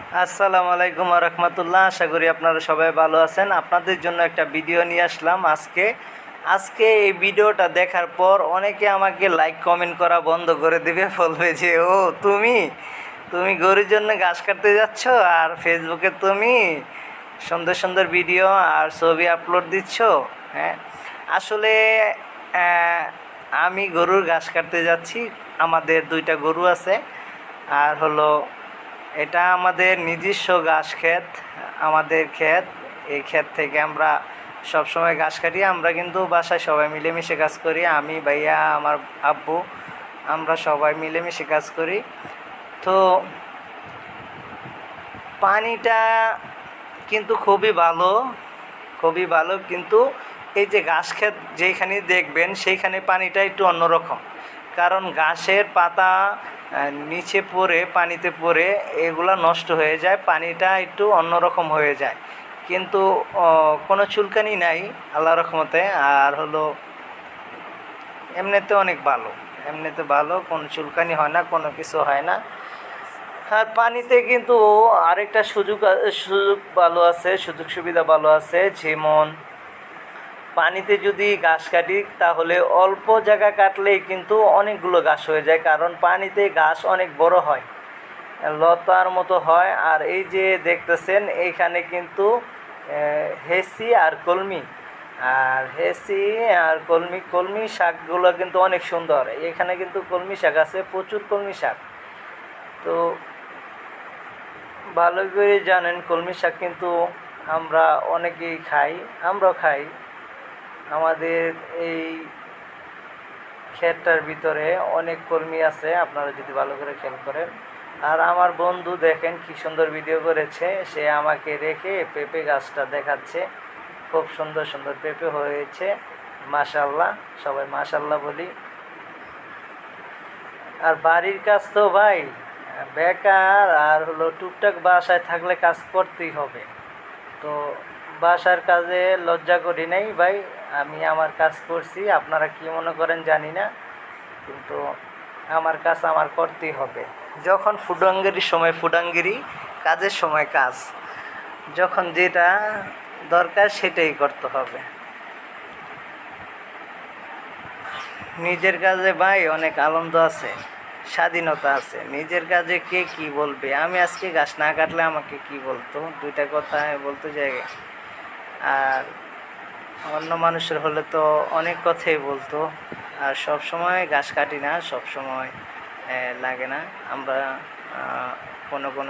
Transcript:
আসসালামু আলাইকুম ওয়া রাহমাতুল্লাহ। আশা করি আপনারা সবাই ভালো আছেন। আপনাদের জন্য একটা ভিডিও নিয়ে আসলাম আজকে এই ভিডিওটা দেখার পর অনেকে আমাকে লাইক কমেন্ট করা বন্ধ করে দিবে, বলবে যে ও তুমি তুমি গরুর জন্য ঘাস কাটতে যাচ্ছ আর ফেসবুকে তুমি সুন্দর সুন্দর ভিডিও আর ছবি আপলোড দিচ্ছ। হ্যাঁ, আসলে আহ, আমি গরুর ঘাস কাটতে যাচ্ছি। আমাদের দুইটা গরু আছে, আর হলো এটা আমাদের নিজস্ব ঘাস ক্ষেত। আমাদের ক্ষেত, এই ক্ষেত থেকে আমরা সব সময় ঘাস কাটি। আমরা কিন্তু বাসায় সবাই মিলেমিশে কাজ করি, আমি ভাইয়া আমার আব্বু, আমরা সবাই মিলেমিশে কাজ করি। তো পানিটা কিন্তু খুবই ভালো, কিন্তু এই যে ঘাস ক্ষেত যেখানে দেখবেন সেইখানে পানিটা একটু অন্যরকম, কারণ ঘাসের পাতা নিচে পড়ে পানিতে পড়ে এগুলা নষ্ট হয়ে যায়, পানিটা একটু অন্যরকম হয়ে যায়। কিন্তু কোনো চুলকানি নাই আল্লাহর রহমতে। আর হলো এমনিতে ভালো, কোনো চুলকানি হয় না, কোনো কিছু হয় না। আর পানিতে কিন্তু আরেকটা সুযোগ ভালো আছে, সুযোগ সুবিধা ভালো আছে। যেমন পানিতে যদি ঘাস কাটি তাহলে অল্প জায়গা কাটলেই কিন্তু অনেকগুলো ঘাস হয়ে যায়, কারণ পানিতে ঘাস অনেক বড় হয়, লতার মতো হয়। আর এই যে দেখতেছেন এইখানে কিন্তু হেসি আর কলমি, কলমি শাকগুলো কিন্তু অনেক সুন্দর। এখানে কিন্তু কলমি শাক আছে, প্রচুর কলমি শাক। তো ভালো করে জানেন কলমি শাক কিন্তু আমরা অনেকেই খাই, আমরাও খাই। আমাদের এই ক্ষেতটার ভিতরে অনেক কলমি আছে, আপনারা যদি ভালো করে খেয়াল করেন। আর আমার বন্ধু দেখেন কি সুন্দর ভিডিও করেছে, সে আমাকে রেখে পেঁপে গাছটা দেখাচ্ছে। খুব সুন্দর সুন্দর পেঁপে হয়েছে, মাশাআল্লাহ, সবাই মাশাআল্লাহ বলি। আর বাড়ির কাজ তো ভাই বেকার, আর হলো টুকটাক বাসায় থাকলে কাজ করতেই হবে। তো বাসার কাজে লজ্জা করি নাই ভাই, আমি আমার কাজ করছি। আপনারা কি মনে করেন জানি না, কিন্তু আমার কাজ আমার করতেই হবে। যখন ফুডাঙ্গিরির সময় ফুডাঙ্গিরি, কাজের সময় কাজ, যখন যেটা দরকার সেটাই করতে হবে। নিজের কাজে ভাই অনেক আনন্দ আছে, স্বাধীনতা আছে। নিজের কাজে কে কি বলবে, আমি আজকে ঘাস না কাটলে আমাকে কি বলতো, দুইটা কথা আমি বলতে যাই। আর অন্য মানুষের হলে তো অনেক কথাই বলতো। আর সব সময় ঘাস কাটি না, সব সময় লাগে না। আমরা কোনো কোনো